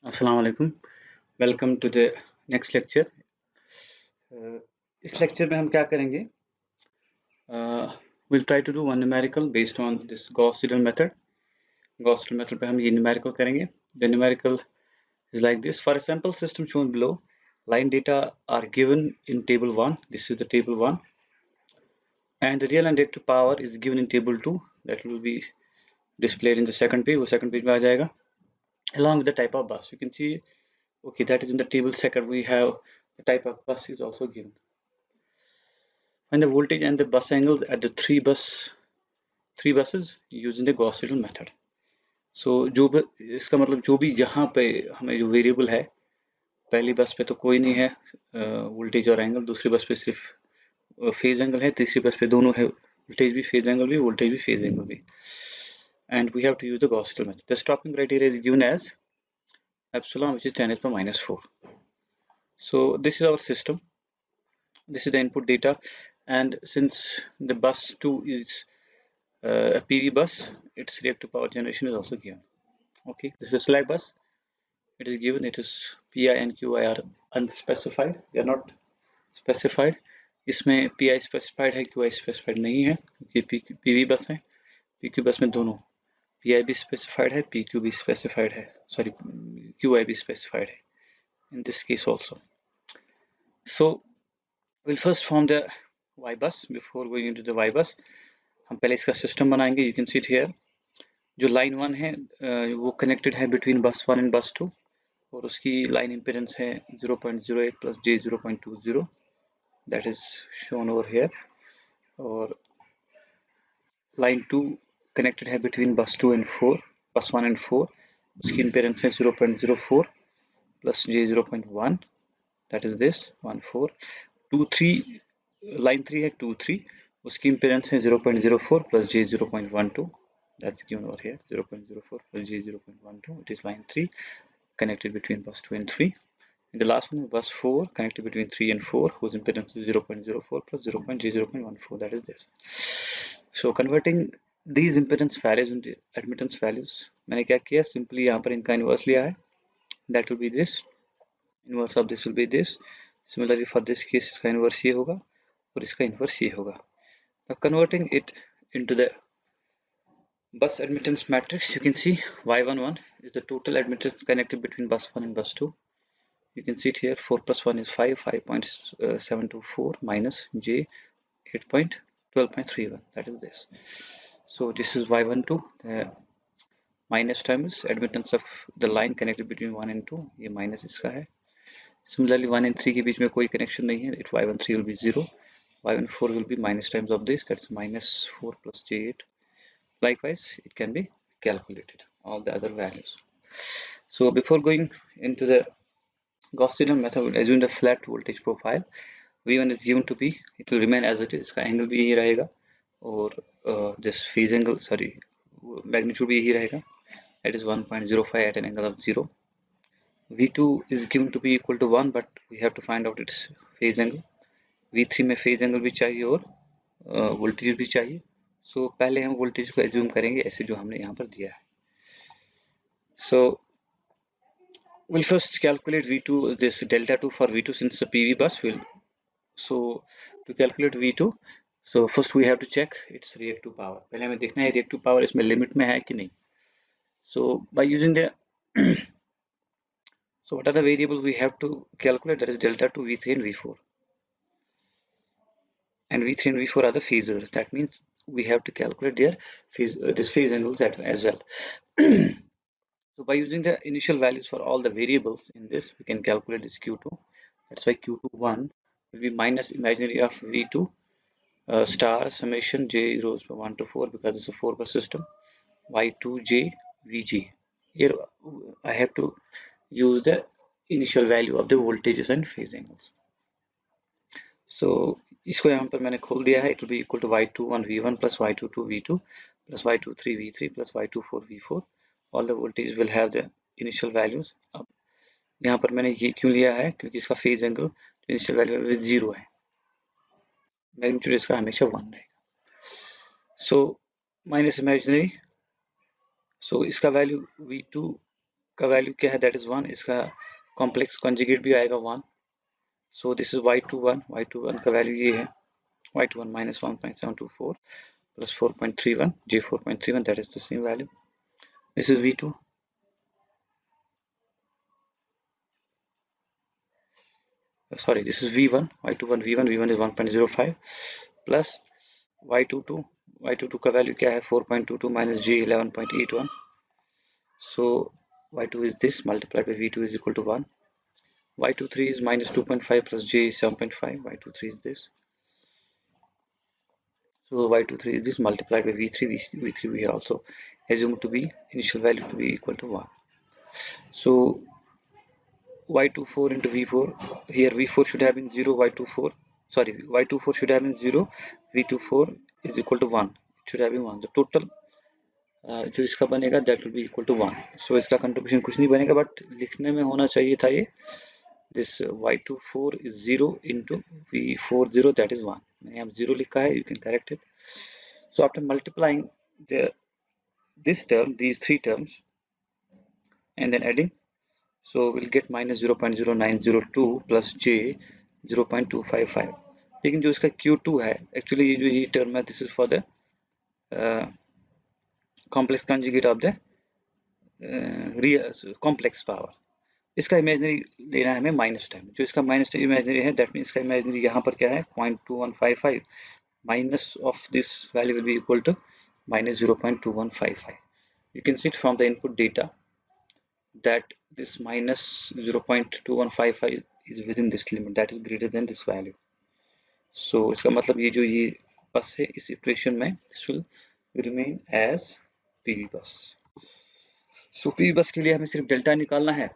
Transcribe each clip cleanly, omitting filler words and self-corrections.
Assalamu alaikum. Welcome to the next lecture. इस lecture में हम क्या करेंगे? We'll try to do one numerical based on this Gauss-Seidel method. Gauss-Seidel method पे हम ये numerical करेंगे. The numerical is like this. For a sample system shown below, line data are given in table 1. This is the table 1. And the real and reactive power is given in table 2. That will be displayed in the second page. वो second page में आ जाएगा. Along with the type of bus. You can see, okay, that is in the table second. We have the type of bus is also given. Find the voltage and the bus angles at the three buses using the Gauss-Seidel method. So जो इसका मतलब जो भी यहाँ पे हमें जो variable है, पहली बस पे तो कोई नहीं है वोल्टेज और एंगल, दूसरी बस पे सिर्फ फेज एंगल है, तीसरी बस पे दोनों है, वोल्टेज भी फेज एंगल भी, वोल्टेज भी फेज एंगल भी. And we have to use the Gauss-Seidel method. The stopping criteria is given as epsilon, which is 10 to the minus 4. So this is our system. This is the input data, and since the bus 2 is a PV bus, its reactive power generation is also given. Okay, this is a slack bus. It is given. It is PI and QI are unspecified. They are not specified. इसमें PI specified है, QI specified नहीं है क्योंकि PV बस है. PQ बस में दोनों PI भी specified है, PQ भी specified है. Sorry, QI भी specified है. In this case also. So we'll first form the Y bus. Before going into the Y bus, हम पहले इसका सिस्टम बनाएंगे. You can see it here. जो लाइन 1 है वो कनेक्टेड है बिटवीन बस 1 एंड बस 2 और उसकी लाइन इम्पीडेंस है 0.08 plus J 0.20. That is shown over here. और लाइन 2 कनेक्टेड है बिटवीन बस 2 एंड 4, बस 1 एंड 4. उसकी इम्पीडेंस है 0.04 plus J 0.1. That is this 14. 2 3 line 3 है 2 3, उसकी इम्पीडेंस है 0.04 plus J 0.12. That's given over here, 0.04 plus J 0.12. It is line 3 connected between bus 2 and 3. And the last one, bus 4 connected between 3 and 4, whose impedance is 0.04 plus J 0.14. That is this. So converting these impedance values into admittance values, मैंने क्या किया? Simply यहाँ पर इनका inverse लिया है. That will be this. Inverse of this will be this. Similarly for this case, इसका inverse ये होगा और इसका inverse ये होगा. Now converting it into the bus admittance matrix, you can see Y11 is the total admittance connected between bus 1 and bus 2. You can see it here, 4 plus 1 is 5, 5.724 minus J 8.12.31. That is this. So this is Y12, the minus times admittance of the line connected between 1 and 2. ये minus इसका है. Similarly 1 and 3 के बीच में कोई connection नहीं है. It Y13 will be 0. Y14 will be minus times of this. That's minus 4 plus J8. Likewise, it can be calculated, all the other values. So before going into the Gauss-Seidel method, we'll assume the flat voltage profile. V1 is given to be, it will remain as it is. इसका angle भी यही रहेगा और this phase angle, sorry, magnitude भी यही रहेगा. That is 1.05 at an angle of 0. V2 is given to be equal to 1, but we have to find out its phase angle. V3 में phase angle भी चाहिए और voltage भी चाहिए. So पहले हम वोल्टेज को एज्यूम करेंगे ऐसे जो हमने यहाँ पर दिया है. So we'll first calculate V2, this delta 2 for V2 since the PV bus will. So to calculate V2, so first we have to check its reactive power. पहले हमें देखना है reactive power इसमें लिमिट में है कि नहीं. So by using the so what are the variables we have to calculate? That is delta 2, V3 and V4. And V3 and V4 are the phasors. That means we have to calculate their phase angles as well. So by using the initial values for all the variables in this, we can calculate this Q2. That's why Q21 will be minus imaginary of V2 star summation J rows from 1 to 4 because it's a 4 bus system. Y2J VG. Here I have to use the initial value of the voltages and phase angles. So इसको यहाँ पर मैंने खोल दिया है. It will be equal to Y21 V1 plus Y22 V2 plus Y23 V3 plus Y24 V4. All the voltages will have the initial values. अब यहाँ पर मैंने ये क्यों लिया है? क्योंकि इसका फेज एंगल जो इनिशियल वैल्यू है 0 है. मैग्नीट्यूड इसका हमेशा 1 रहेगा. So minus imaginary. So इसका वैल्यू V2 का वैल्यू क्या है, दैट इज 1. इसका कॉम्प्लेक्स कॉन्जुगेट भी आएगा 1. सो दिस इज y21 का वैल्यू ये है, y21 minus 1.724 plus 4.31, j 4.31, that is the same value. This is v2. Sorry, this is v1, y21 v1 is 1.05 plus y22 का value क्या है, 4.22 minus j 11.81. so y2 is this multiplied by v2 is equal to 1. y23 is minus 2.5 plus j 7.5. y23 is this. So y23 is this multiplied by v3. v3 we also assume to be initial value to be equal to 1. So y24 into v4, here v4 should have been 0, y24 should have been 0, v24 is equal to 1. It should have been 1. The total जो इसका बनेगा that will be equal to 1. So इसका contribution कुछ नहीं बनेगा, but लिखने में होना चाहिए था ये, this y24 is 0 into v40, that is 1. मैंने यहाँ 0 लिखा है, you can correct it. So after multiplying this term, these three terms, and then adding, so we'll get minus 0.0902 plus j 0.255. लेकिन जो इसका q2 है, एक्चुअली ये जो ये टर्म है, this is for the complex conjugate of the complex power. इसका imaginary लेना है हमें माइनस टाइम. जो इसका माइनस इमेजिनरी है, दैट मीन्स इसका इमेजिनरी यहाँ पर क्या है, 0.2155 minus of this value will be equal to minus 0.2155. You can see it from the input data that this minus 0.2155 is within this limit, that is greater than this value. So इसका मतलब ये जो ये बस है, इस equation में this will remain as PV bus. So PV bus के लिए हमें सिर्फ डेल्टा निकालना है.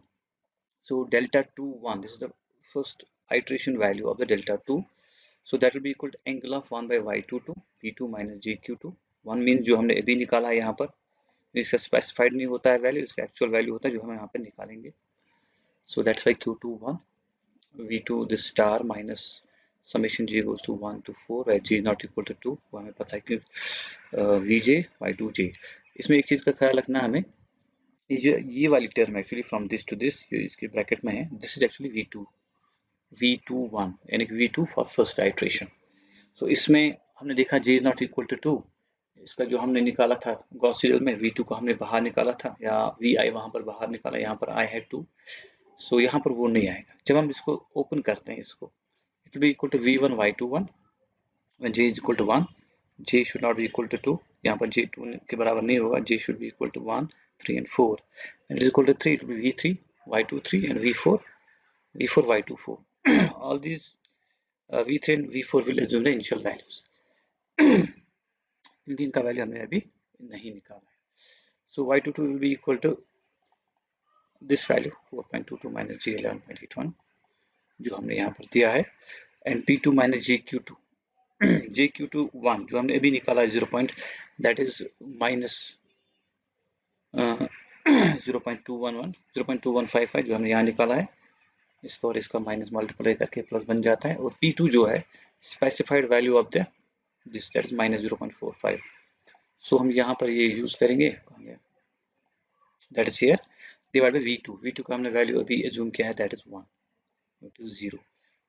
So delta 2 1, this is the first iteration value of the delta 2. So that will be equal to angle of 1 by y22 p2 minus jq2. 1 means जो हमने अभी निकाला है यहाँ पर, इसका स्पेसिफाइड नहीं होता है वैल्यू, इसका एक्चुअल वैल्यू होता है जो हम यहाँ पर निकालेंगे. So that's why q2 1, v2 this star minus summation j goes to 1 to 4 where j is not equal to 2. वो हमें पता है कि vj y2j. इसमें एक चीज़ का ख्याल रखना हमें, ये वाली term actually from this to this इसके ब्रैकेट में है, दिस इज एक्चुअली v21 यानी कि v2 फॉर फर्स्ट आइट्रेशन. सो इसमें हमने देखा j is not equal to 2. इसका जो हमने निकाला था गॉस सीडल में, v2 को हमने बाहर निकाला था, या vi वहाँ पर बाहर निकाला, यहाँ पर I had 2. सो यहाँ पर वो नहीं आएगा. जब हम इसको ओपन करते हैं, इसको it will be equal to v1 y21 when j is equal to 1. j should not be equal to 2. यहाँ पर j 2 के बराबर नहीं होगा. j should be equal to 1, 3 and 4. And it is equal to 3. It will be v3 y23 and v4 y24. All these v3 and v4 will assume the initial values. क्योंकि इनका value हमने अभी नहीं निकाला है. So y22 will be equal to this value 4.22 minus j 11.81 जो हमने यहाँ पर दिया है, and p2 minus jq2 jq2 1 जो हमने अभी निकाला है 0. that is minus 0.211 जो हमने यहाँ निकाला है, इसका और इसका माइनस मल्टीप्लाई करके प्लस बन जाता है. और p2 जो है specified value of the this, that is minus 0.45. सो हम यहाँ पर ये यूज करेंगे, that is here divide by v2 का हमने वैल्यू अभी एज्यूम किया है, that is 1, it is 0,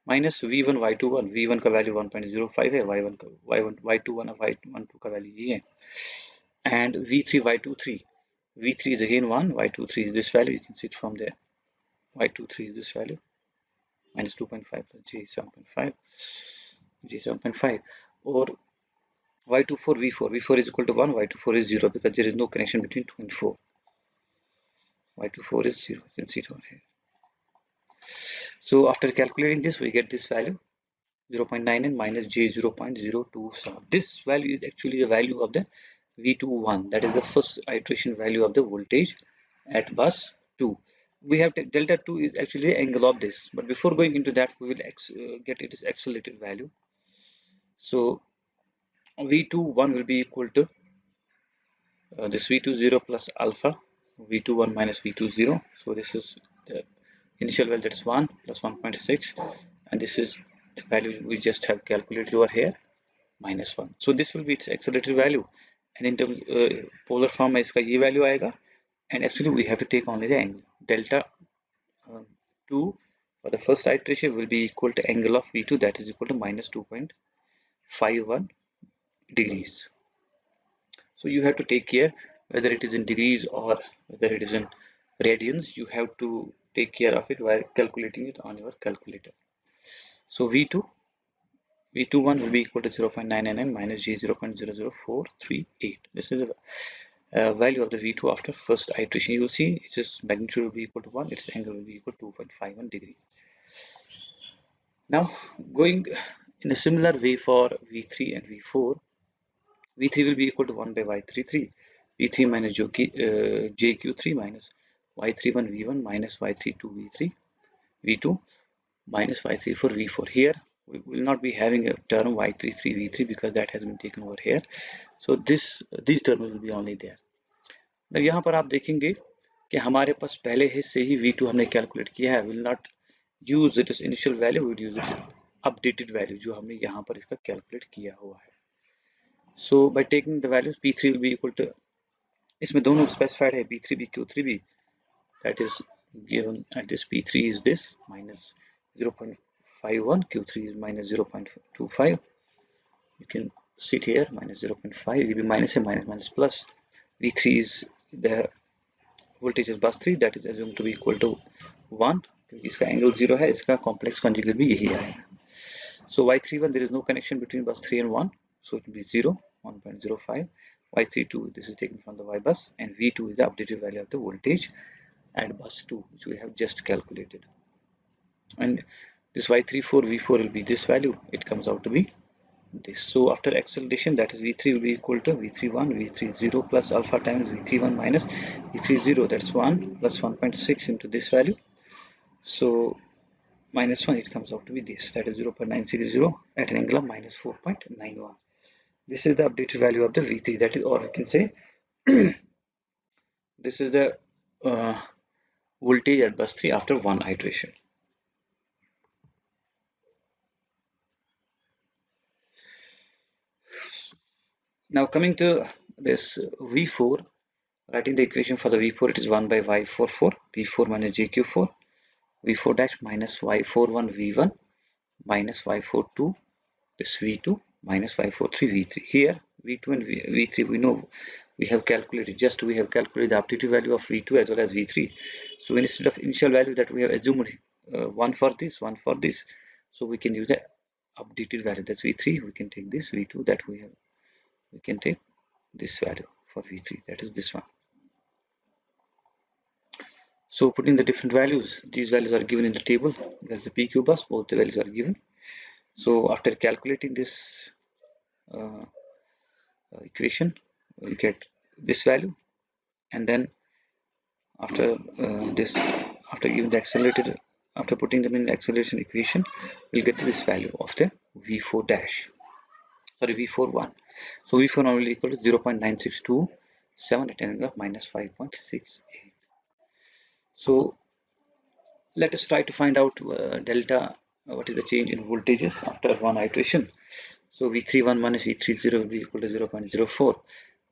minus v1 y21 का वैल्यू 1.05 है, y21 और y12 का वैल्यू ये है, and v3 y23 is again 1, y23 is this value, you can see it from there, y23 is this value, minus 2.5 plus j 7.5, or y24 v4 is equal to 1, y24 is 0 because there is no connection between 2 and 4. y24 is 0, you can see it over here. So after calculating this, we get this value 0.99 minus j 0.027. This value is actually the value of the v21, that is the first iteration value of the voltage at bus 2. We have delta 2 is actually the angle of this, but before going into that, we will get its accelerated value. So v21 will be equal to this v20 plus alpha, v21 minus v20. So this is the initial value, that's 1 plus 1.6, and this is the value we just have calculated over here, minus 1. So this will be its accelerated value, and in terms polar form में इसका ये value आएगा, and actually we have to take only the angle. Delta 2 for the first iteration will be equal to angle of V2, that is equal to minus 2.51 degrees. So you have to take care whether it is in degrees or whether it is in radians. You have to take care of it while calculating it on your calculator. So V21 will be equal to 0.999 minus G 0.00438. This is the value of the V2 after first iteration. You will see its magnitude will be equal to 1, its angle will be equal to 2.51 degrees. Now going in a similar way for V3 and V4, V3 will be equal to 1 by Y33, V3 minus JQ3 minus Y31 V1 minus Y32 V3, V2 minus Y34 V4. Here we will not be having a term Y33 V3 because that has been taken over here. So these terms will be only there. Now यहाँ पर आप देखेंगे कि हमारे पास पहले ही से ही V2 हमने calculate किया है. Will not use its initial value, we would use its updated value जो हमने यहाँ पर इसका कैलकुलेट किया हुआ है. So by taking the values, P3 will be equal to, इसमें दोनों specified है, P3B Q3B, that is given at this. P3 is this minus 0.51, Q3 is minus 0.25. You can see it here, minus 0.5, it will be minus a minus plus. V3 is the voltage is bus 3, that is assumed to be equal to 1 क्योंकि इसका angle 0 है, इसका complex conjugate भी यही आएगा. So Y31, there is no connection between bus 3 and 1, so it will be 0, 1.05. Y32, this is taken from the Y bus, and V2 is the updated value of the voltage at bus 2, which we have just calculated. And this Y34 V4 will be this value, it comes out to be this. So after acceleration, that is V3 will be equal to V31 V30 plus alpha times V31 minus V30, that's 1 plus 1.6 into this value. So minus 1, it comes out to be this, that is 0.960 at an angle of minus 4.91. This is the updated value of the V3, that is, or we can say this is the voltage at bus 3 after one iteration. Now coming to this V4, writing the equation for the V4, it is 1 by Y44, V4 minus JQ4, V4 dash minus Y41 V1 minus Y42, this V2 minus Y43 V3. Here V2 and V3 we know we have calculated, we have calculated the updated value of V2 as well as V3. So instead of initial value that we have assumed one for this, so we can use the updated value, that's V3. We can take this V2 that we have, we can take this value for V3, that is this one. So putting the different values, these values are given in the table because the PQ bus, both the values are given. So after calculating this equation, we'll get this value, and then after giving the accelerated, after putting them in the acceleration equation, we'll get this value of the V4 dash, sorry, V41. So V4 now will equal to 0.9627 at an angle of minus 5.68. So let us try to find out delta, what is the change in voltages after one iteration. So V31 minus V30 will be equal to 0.04,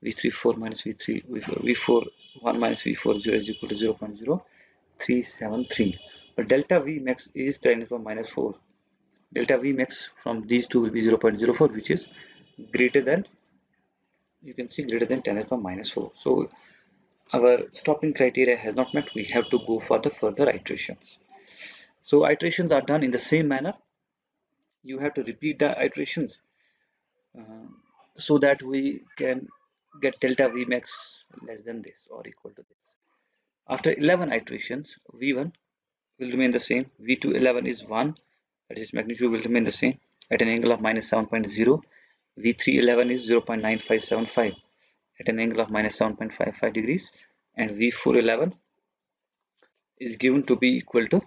V34 minus V41 minus V40 is equal to 0.0373. But delta V max is 10 to the power minus 4. Delta V max from these two will be 0.04, which is greater than, you can see, greater than 10 to the power minus 4. So our stopping criteria has not met, we have to go for the further iterations. So iterations are done in the same manner. You have to repeat the iterations so that we can get delta V max less than this or equal to this. After 11 iterations, V1 will remain the same, V2 11 is 1, that is magnitude will remain the same at an angle of minus 7.0, V3 11 is 0.9575 at an angle of minus 7.55 degrees, and V4 11 is given to be equal to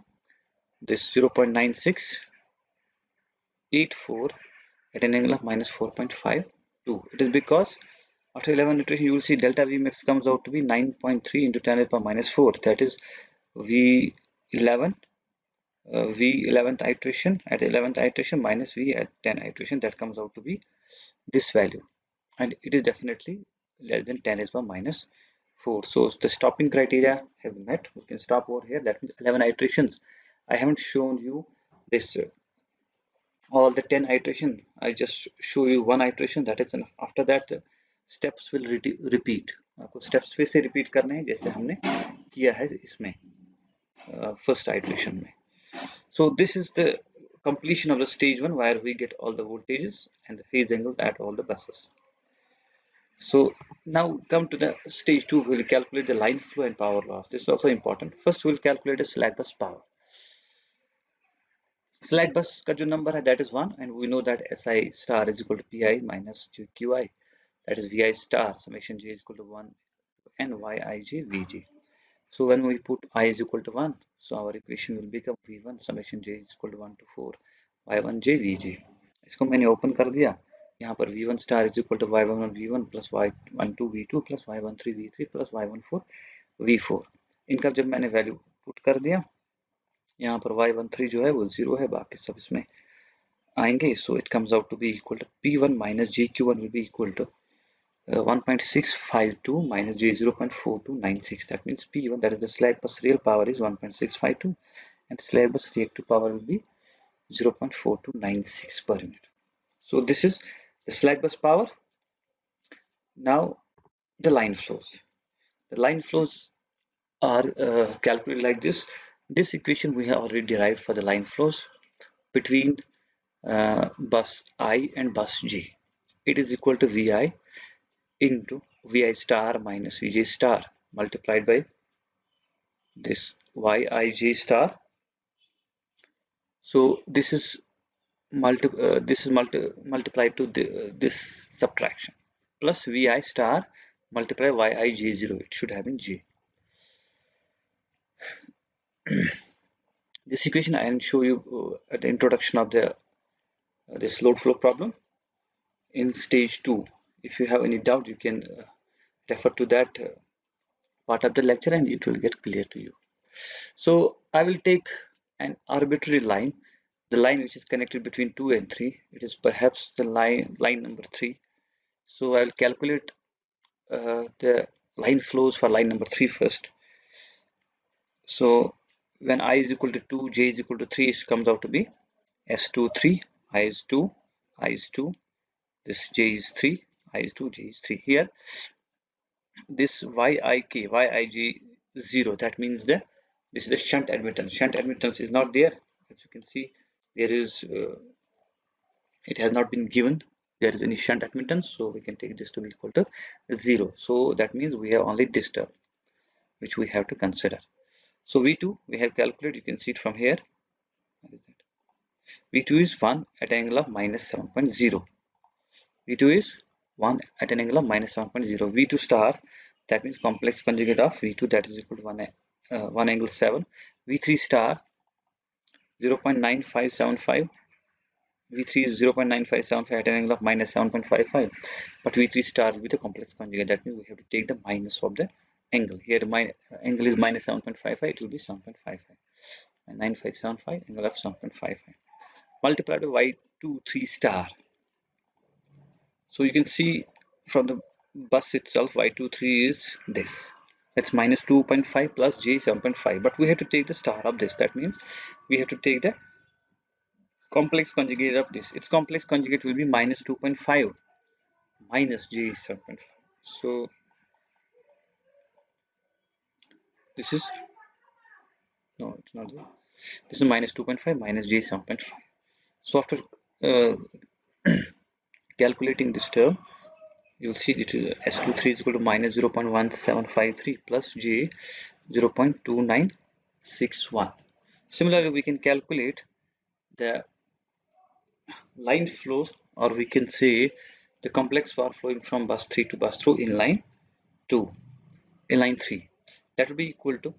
this 0.9684 at an angle of minus 4.52. It is because after 11 iteration you will see delta V max comes out to be 9.3 into 10 to the power minus 4, that is V11th iteration at the 11th iteration minus V at 10 iteration, that comes out to be this value, and it is definitely less than 10 to the power minus 4. So the stopping criteria has met. We can stop over here. That means 11 iterations. I haven't shown you this all the 10 iteration. I just show you one iteration, that is enough. After that the steps will repeat. आपको steps फिर से repeat करने हैं जैसे हमने किया है इसमें first iteration में. So this is the completion of the stage 1 where we get all the voltages and the phase angle at all the buses. So now come to the stage 2. We will calculate the line flow and power loss. This is also important. First we will calculate the slack bus power. Slack bus का जो number है that is 1, and we know that SI star is equal to PI minus QI, that is VI star summation J is equal to 1 and YIJ VJ. So when we put I is equal to 1, so our equation will become V1 summation J is equal to 1 to 4 Y1J VJ. इसको मैंने open कर दिया. यहाँ पर V1 star is equal to Y11 V1 plus Y12 V2 plus Y13 V3 plus Y14 V4. इनका जब मैंने value put कर दिया, यहाँ पर Y13 जो है वो 0 है, बाकी सब इसमें आएंगे. So it comes out to be equal to P1 minus JQ1 will be equal to 1.652 minus J 0.4296. That means P1, that is the slack bus real power, is 1.652 and slack bus reactive power will be 0.4296 per unit. So this is the slack bus power. Now the line flows. The line flows are calculated like this. This equation we have already derived for the line flows between bus I and bus J. It is equal to VI into VI star minus VJ star multiplied by this YIJ star. So this is multiplied to this subtraction plus VI star multiply YIJ0. It should have been J. This equation I will show you at the introduction of the this load flow problem in stage 2. If you have any doubt, you can refer to that part of the lecture and it will get clear to you. So I will take an arbitrary line, the line which is connected between 2 and 3. It is perhaps the line number 3. So I will calculate the line flows for line number 3 first. So when I is equal to 2, J is equal to 3, it comes out to be S2 3, I is 2, I is 2, this J is 3, I is 2, J is 3. Here this YIJ 0, that means that this is the shunt admittance. Shunt admittance is not there. As you can see, there is it has not been given there is any shunt admittance, so we can take this to be equal to 0. So that means we have only this term which we have to consider. So V2 we have calculated, you can see it from here. V2 is 1 at an angle of minus 7.0. V2 is 1 at an angle of minus 7.0. V2 star, that means complex conjugate of V2, that is equal to 1 angle 7. V3 star 0.9575. V3 is 0.9575 at an angle of minus 7.55. But V3 star will be the complex conjugate. That means we have to take the minus of the angle. Here my angle is minus 7.55. It will be 7.55. 9575 angle of 7.55 multiplied by Y23 star. So you can see from the bus itself, Y23 is this. That's minus 2.5 plus J 7.5. But we have to take the star of this. That means we have to take the complex conjugate of this. Its complex conjugate will be minus 2.5 minus J 7.5. So this is no, it's not there. This is minus 2.5 minus J 7.5. So after calculating this term, you'll see that S23 is equal to minus 0.1753 plus J 0.2961. Similarly, we can calculate the line flows, or we can say the complex power flowing from bus 3 to bus 2 in line 2, in line 3. That will be equal to,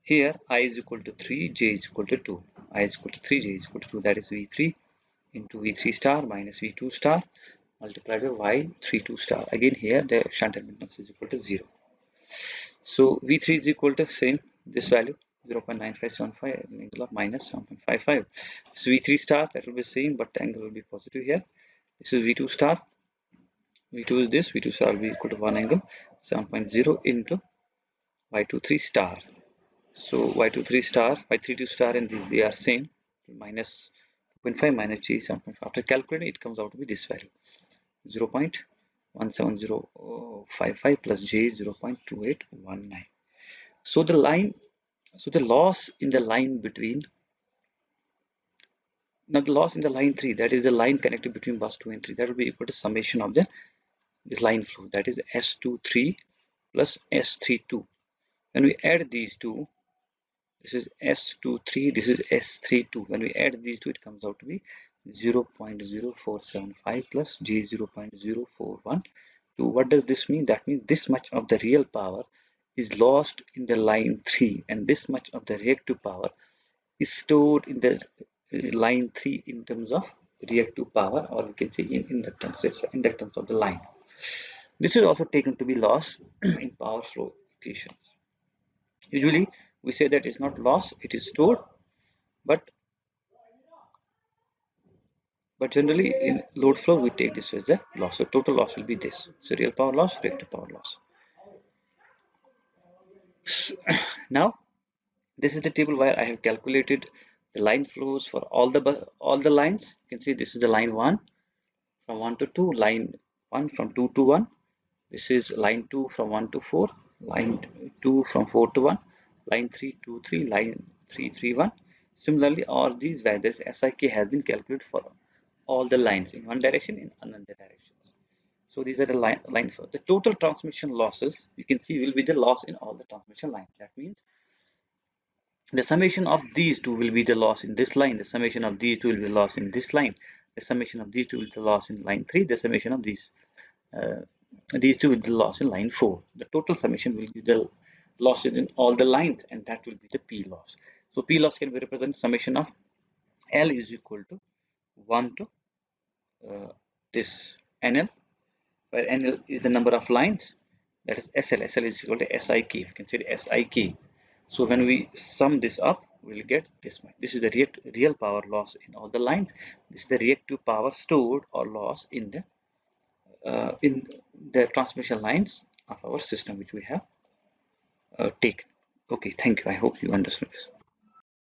here I is equal to 3, J is equal to 2. I is equal to 3, J is equal to 2. That is V3 into V3 star minus V2 star multiplied by Y32 star. Again here the shunt admittance is equal to 0. So V3 is equal to same this value 0.9575 angle of minus 7.55. So V3 star, that will be same, but angle will be positive here. This is V2 star. V2 is this. V2 star will be equal to 1 angle 7.0 into y23 star. So y23 star, y32 star, and they are same. Minus 2.5 minus j 7.5. After calculating, it comes out to be this value, 0.17055 plus j 0.2819. So the line, so the loss in the line between, now the loss in the line 3, that is the line connected between bus 2 and 3, that will be equal to summation of the this line flow, that is S23 plus S32. When we add these two, this is S23, this is S32. When we add these two, it comes out to be 0.0475 plus J 0.0412. What does this mean? That means this much of the real power is lost in the line 3, and this much of the reactive power is stored in the line 3 in terms of reactive power, or we can say in inductance. It's inductance of the line. This is also taken to be loss in power flow equations. Usually we say that it's not loss, it is stored, but generally in load flow we take this as a loss. So total loss will be this. So real power loss, reactive power loss. Now this is the table where I have calculated the line flows for all the lines. You can see this is the line 1 from 1 to 2, line 1 from 2 to 1. This is line 2 from 1 to 4, line 2 from 4 to 1, line 3 to 3, line 3 3 1. Similarly, all these values SIK has been calculated for all the lines in one direction, in another directions. So these are the lines for the total transmission losses. You can see will be the loss in all the transmission lines. That means the summation of these two will be the loss in this line. The summation of these two will be the loss in this line. The summation of these two will be the loss in line 3. The summation of these two will be the loss in line 4. The total summation will be the losses in all the lines, and that will be the P loss. So P loss can be represented summation of L is equal to 1 to this NL, where NL is the number of lines, that is SL. SL is equal to SIK. You can say SIK. So when we sum this up, we'll get this much. This is the real power loss in all the lines. This is the reactive power stored or loss in the transmission lines of our system, which we have taken. Okay, thank you. I hope you understood this.